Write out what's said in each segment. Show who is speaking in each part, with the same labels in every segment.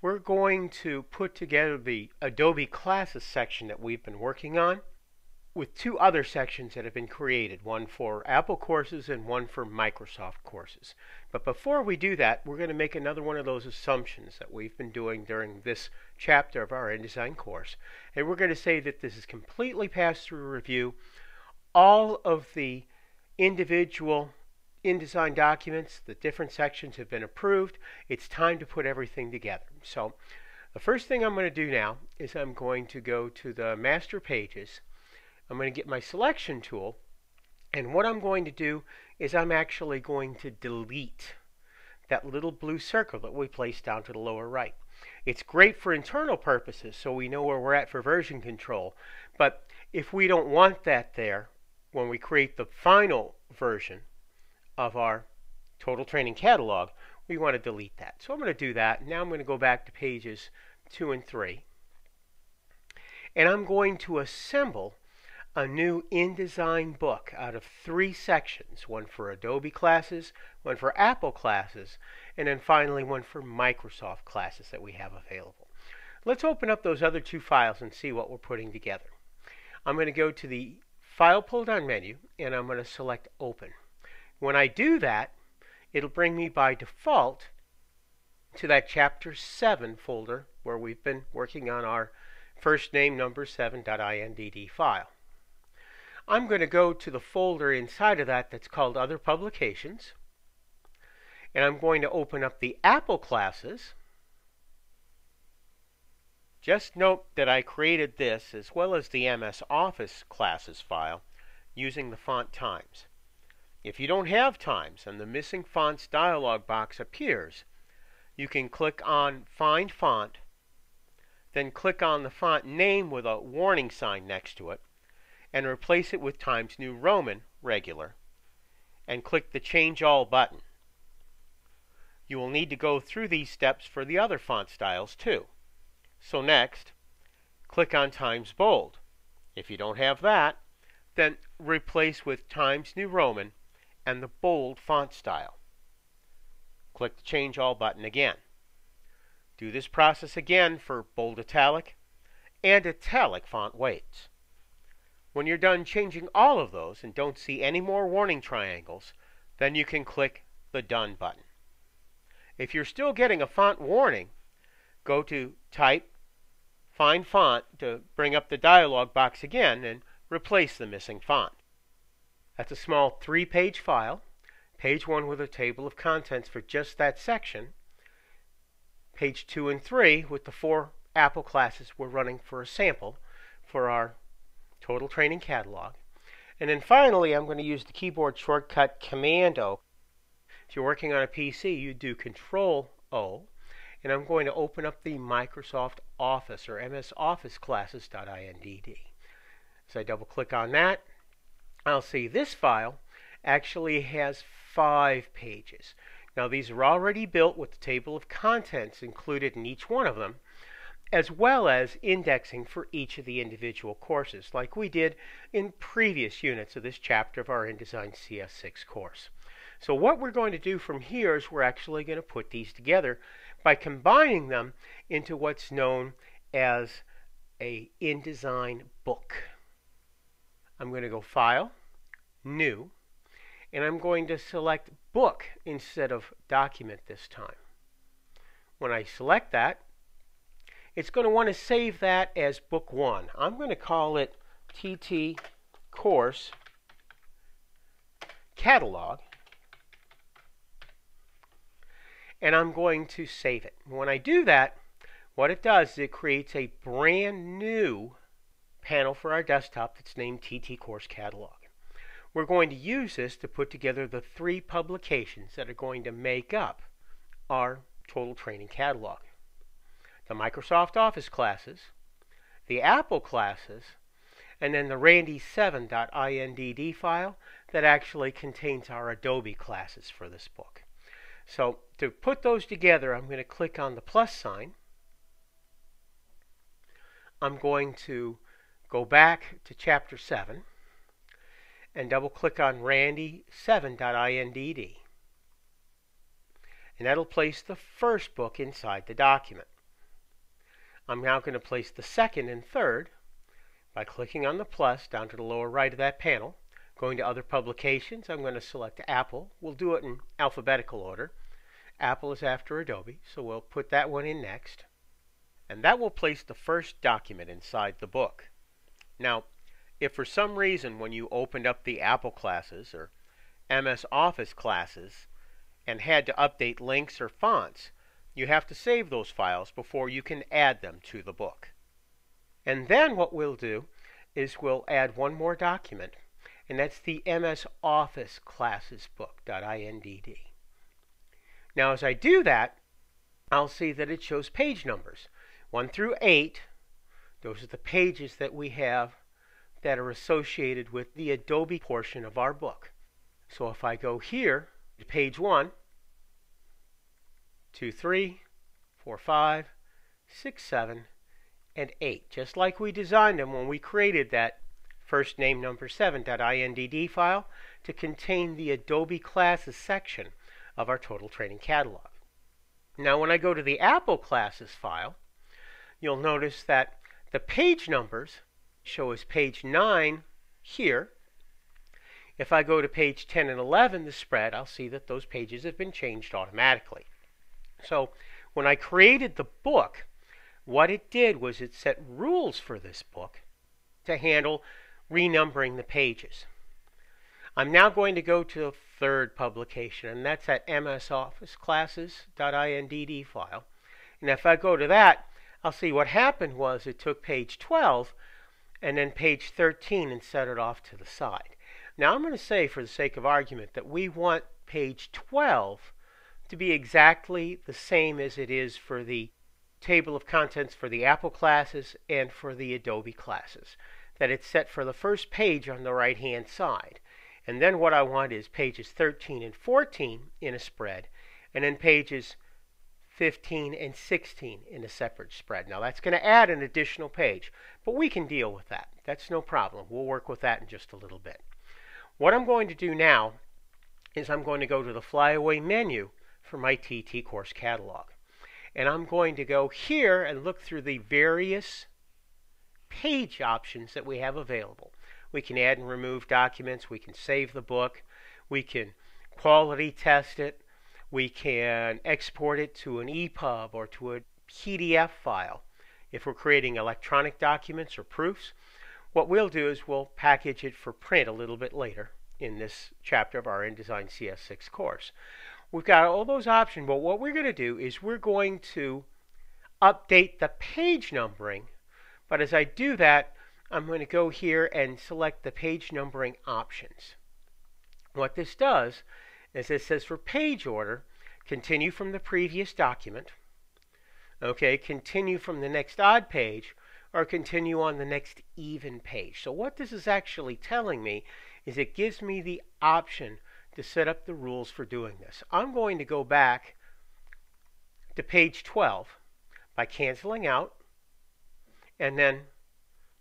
Speaker 1: we're going to put together the Adobe Classes section that we've been working on with two other sections that have been created, one for Apple courses and one for Microsoft courses. But before we do that, we're going to make another one of those assumptions that we've been doing during this chapter of our InDesign course. And we're going to say that this is completely passed through review. All of the individual InDesign documents, the different sections have been approved. It's time to put everything together. So the first thing I'm going to do now is I'm going to go to the master pages. I'm going to get my selection tool, and what I'm going to do is I'm actually going to delete that little blue circle that we placed down to the lower right. It's great for internal purposes so we know where we're at for version control, but if we don't want that there when we create the final version of our total training catalog, we want to delete that. So I'm going to do that. Now I'm going to go back to pages 2 and 3, and I'm going to assemble a new InDesign book out of 3 sections, one for Adobe classes, one for Apple classes, and then finally one for Microsoft classes that we have available. Let's open up those other 2 files and see what we're putting together. I'm going to go to the File pull-down menu, and I'm going to select Open. When I do that, it'll bring me by default to that Chapter 7 folder where we've been working on our first name number 7.indd file. I'm going to go to the folder inside of that that's called Other Publications, and I'm going to open up the Apple classes. Just note that I created this as well as the MS Office classes file using the font Times. If you don't have Times and the Missing Fonts dialog box appears, you can click on Find Font, then click on the font name with a warning sign next to it, and replace it with Times New Roman regular, and click the Change All button. You will need to go through these steps for the other font styles too. So next, click on Times Bold. If you don't have that, then replace with Times New Roman and the bold font style. Click the Change All button again. Do this process again for bold italic and italic font weights. When you're done changing all of those and don't see any more warning triangles, then you can click the Done button. If you're still getting a font warning, go to Type, Find Font to bring up the dialog box again and replace the missing font. That's a small 3-page file. Page 1 with a table of contents for just that section. Page 2 and 3 with the 4 Apple classes we're running for a sample for our total training catalog. And then finally, I'm going to use the keyboard shortcut Command-O. If you're working on a PC, you do Control-O, and I'm going to open up the Microsoft Office or MS Office classes.indd. So I double click on that. I'll see this file actually has 5 pages. Now these are already built with the table of contents included in each one of them, as well as indexing for each of the individual courses, like we did in previous units of this chapter of our InDesign CS6 course. So what we're going to do from here is we're actually going to put these together by combining them into what's known as a InDesign book. I'm going to go File, New, and I'm going to select Book instead of Document this time. When I select that, it's going to want to save that as Book 1. I'm going to call it TT Course Catalog, and I'm going to save it. When I do that, what it does is it creates a brand new panel for our desktop that's named TT Course Catalog. We're going to use this to put together the 3 publications that are going to make up our total training catalog. The Microsoft Office classes, the Apple classes, and then the randy7.indd file that actually contains our Adobe classes for this book. So to put those together, I'm going to click on the plus sign. I'm going to go back to Chapter 7 and double click on randy7.indd. And that'll place the first book inside the document. I'm now going to place the second and third by clicking on the plus down to the lower right of that panel. Going to Other Publications, I'm going to select Apple. We'll do it in alphabetical order. Apple is after Adobe, so we'll put that one in next. And that will place the first document inside the book. Now, if for some reason when you opened up the Apple classes or MS Office classes and had to update links or fonts, you have to save those files before you can add them to the book. And then what we'll do is we'll add one more document, and that's the MS Office classes book.indd. Now as I do that, I'll see that it shows page numbers. 1 through 8, those are the pages that we have that are associated with the Adobe portion of our book. So if I go here to page 1, 2, 3, 4, 5, 6, 7, and 8, just like we designed them when we created that first name number 7.indd file to contain the Adobe classes section of our total training catalog. Now when I go to the Apple classes file, you'll notice that the page numbers show as page 9 here. If I go to page 10 and 11, the spread, I'll see that those pages have been changed automatically. So when I created the book, what it did was it set rules for this book to handle renumbering the pages. I'm now going to go to the third publication, and that's that MS Office classes.indd file. And if I go to that, I'll see what happened was it took page 12 and then page 13 and set it off to the side. Now I'm going to say, for the sake of argument, that we want page 12 to be exactly the same as it is for the table of contents for the Apple classes and for the Adobe classes. That it's set for the first page on the right hand side. And then what I want is pages 13 and 14 in a spread, and then pages 15 and 16 in a separate spread. Now that's going to add an additional page, but we can deal with that. That's no problem. We'll work with that in just a little bit. What I'm going to do now is I'm going to go to the flyaway menu for my TT course catalog. And I'm going to go here and look through the various page options that we have available. We can add and remove documents. We can save the book. We can quality test it. We can export it to an EPUB or to a PDF file if we're creating electronic documents or proofs. What we'll do is we'll package it for print a little bit later in this chapter of our InDesign CS6 course. We've got all those options, but what we're going to do is we're going to update the page numbering. But as I do that, I'm going to go here and select the page numbering options. What this does is it says for page order, continue from the previous document, okay, continue from the next odd page, or continue on the next even page. So what this is actually telling me is it gives me the option to set up the rules for doing this. I'm going to go back to page 12 by canceling out and then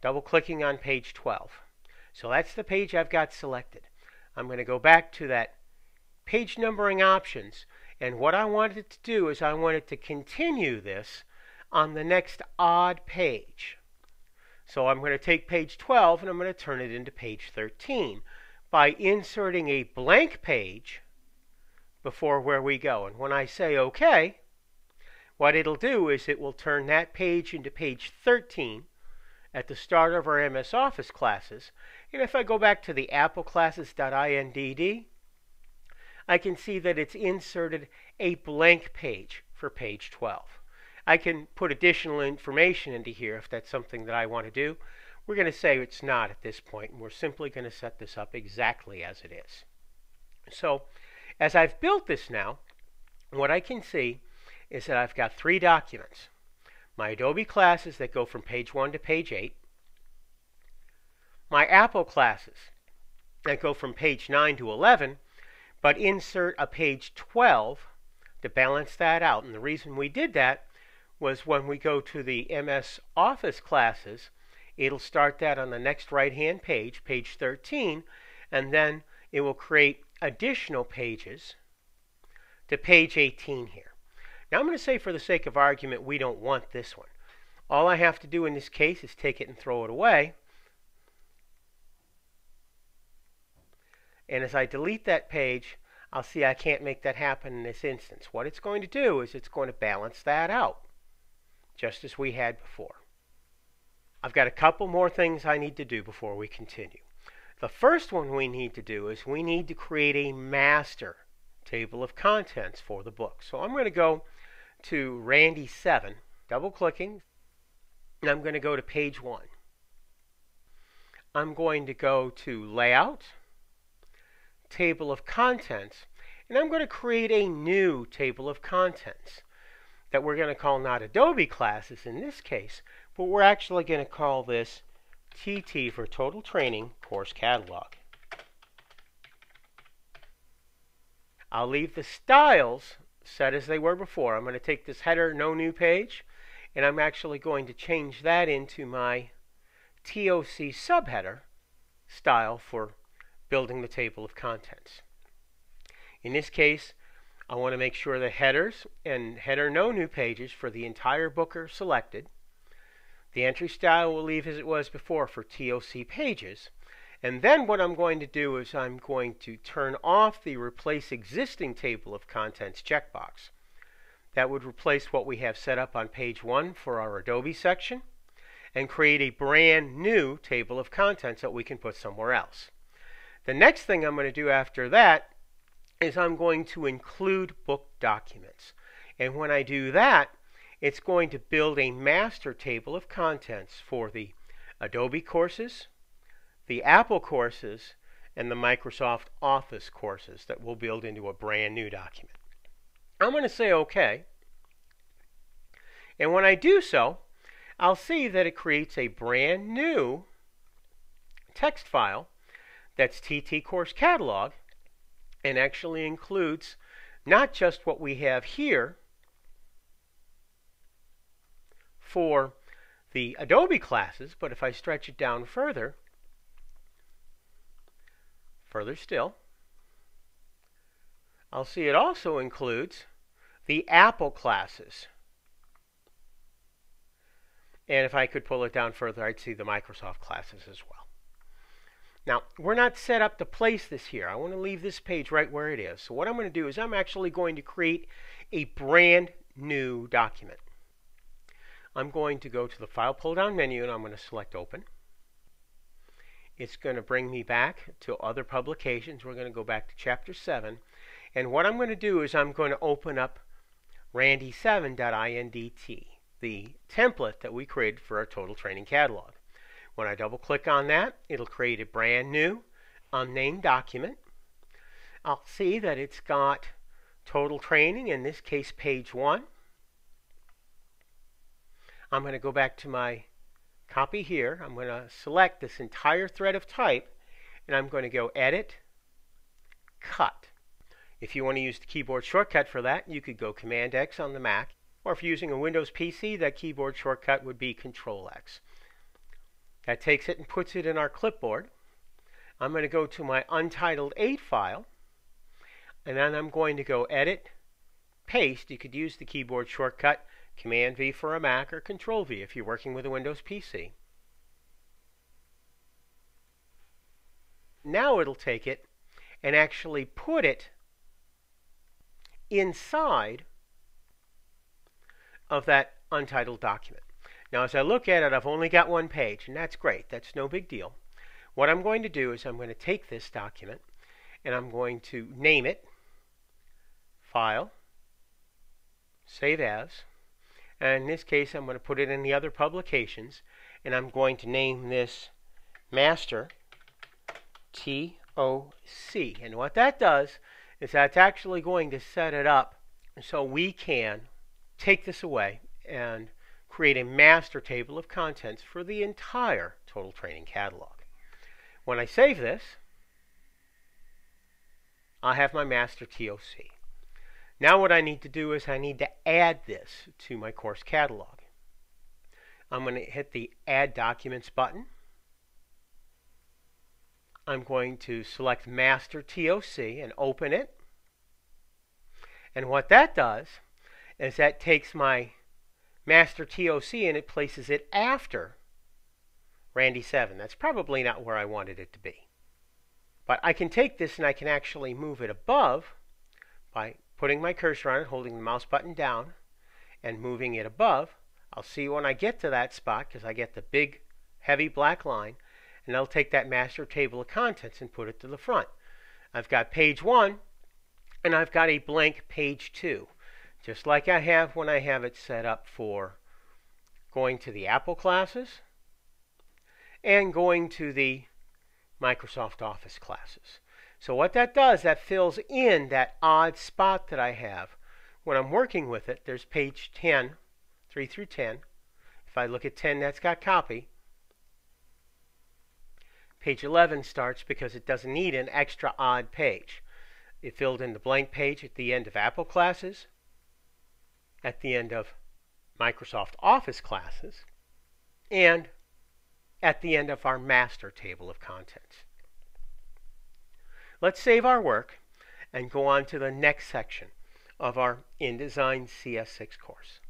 Speaker 1: double-clicking on page 12. So that's the page I've got selected. I'm going to go back to that page numbering options, and what I wanted to do is I wanted to continue this on the next odd page. So I'm going to take page 12 and I'm going to turn it into page 13 by inserting a blank page before where we go. And when I say OK, what it'll do is it will turn that page into page 13 at the start of our MS Office classes. And if I go back to the Apple classes.indd, I can see that it's inserted a blank page for page 12. I can put additional information into here if that's something that I want to do. We're going to say it's not at this point, and we're simply going to set this up exactly as it is. So as I've built this now, what I can see is that I've got 3 documents. My Adobe classes that go from page 1 to page 8. My Apple classes that go from page 9 to 11, but insert a page 12 to balance that out. And the reason we did that was when we go to the MS Office classes, it'll start that on the next right-hand page, page 13, and then it will create additional pages to page 18 here. Now I'm going to say, for the sake of argument, we don't want this one. All I have to do in this case is take it and throw it away. And as I delete that page, I'll see I can't make that happen in this instance. What it's going to do is it's going to balance that out, just as we had before. I've got a couple more things I need to do before we continue. The first one we need to do is we need to create a master table of contents for the book. So I'm going to go to Randy 7, double-clicking, and I'm going to go to page 1. I'm going to go to Layout, Table of Contents, and I'm going to create a new table of contents that we're going to call not Adobe classes in this case, but we're actually going to call this TT for Total Training Course Catalog. I'll leave the styles set as they were before. I'm going to take this header, no new page, and I'm actually going to change that into my TOC subheader style for building the table of contents. In this case, I want to make sure the headers and header no new pages for the entire book are selected. The entry style will leave as it was before for TOC pages. And then what I'm going to do is I'm going to turn off the Replace Existing Table of Contents checkbox. That would replace what we have set up on page 1 for our Adobe section and create a brand new table of contents that we can put somewhere else. The next thing I'm going to do after that is I'm going to include book documents. And when I do that, it's going to build a master table of contents for the Adobe courses, the Apple courses, and the Microsoft Office courses that we'll build into a brand new document. I'm going to say OK. And when I do so, I'll see that it creates a brand new text file that's TT Course Catalog and actually includes not just what we have here for the Adobe classes, but if I stretch it down further still, I'll see it also includes the Apple classes. And if I could pull it down further, I'd see the Microsoft classes as well. Now, we're not set up to place this here. I want to leave this page right where it is. So what I'm going to do is I'm actually going to create a brand new document. I'm going to go to the File pull-down menu and I'm going to select Open. It's going to bring me back to other publications. We're going to go back to Chapter 7. And what I'm going to do is I'm going to open up randy7.indt, the template that we created for our Total Training Catalog. When I double-click on that, it'll create a brand new unnamed document. I'll see that it's got Total Training, in this case page 1. I'm going to go back to my copy here. I'm going to select this entire thread of type, and I'm going to go Edit, Cut. If you want to use the keyboard shortcut for that, you could go Command-X on the Mac, or if you're using a Windows PC, that keyboard shortcut would be Control-X. That takes it and puts it in our clipboard. I'm going to go to my Untitled 8 file, and then I'm going to go Edit, Paste. You could use the keyboard shortcut Command-V for a Mac or Control-V if you're working with a Windows PC. Now it'll take it and actually put it inside of that untitled document. Now as I look at it, I've only got one page, and that's great. That's no big deal. What I'm going to do is I'm going to take this document and I'm going to name it File, Save As, and in this case I'm going to put it in the other publications, and I'm going to name this Master TOC. And what that does is that's actually going to set it up so we can take this away and create a master table of contents for the entire Total Training Catalog. When I save this, I have my master TOC. Now what I need to do is I need to add this to my course catalog. I'm going to hit the Add Documents button. I'm going to select Master TOC and open it. And what that does is that takes my master TOC and it places it after Randy 7. That's probably not where I wanted it to be. But I can take this and I can actually move it above by putting my cursor on it, holding the mouse button down, and moving it above. I'll see when I get to that spot because I get the big, heavy black line, and I'll take that master table of contents and put it to the front. I've got page 1, and I've got a blank page 2, just like I have when I have it set up for going to the Apple classes and going to the Microsoft Office classes. So what that does, that fills in that odd spot that I have. When I'm working with it, there's page 10, 3 through 10. If I look at 10, that's got copy. Page 11 starts because it doesn't need an extra odd page. It filled in the blank page at the end of Apple classes, at the end of Microsoft Office classes, and at the end of our master table of contents. Let's save our work and go on to the next section of our InDesign CS6 course.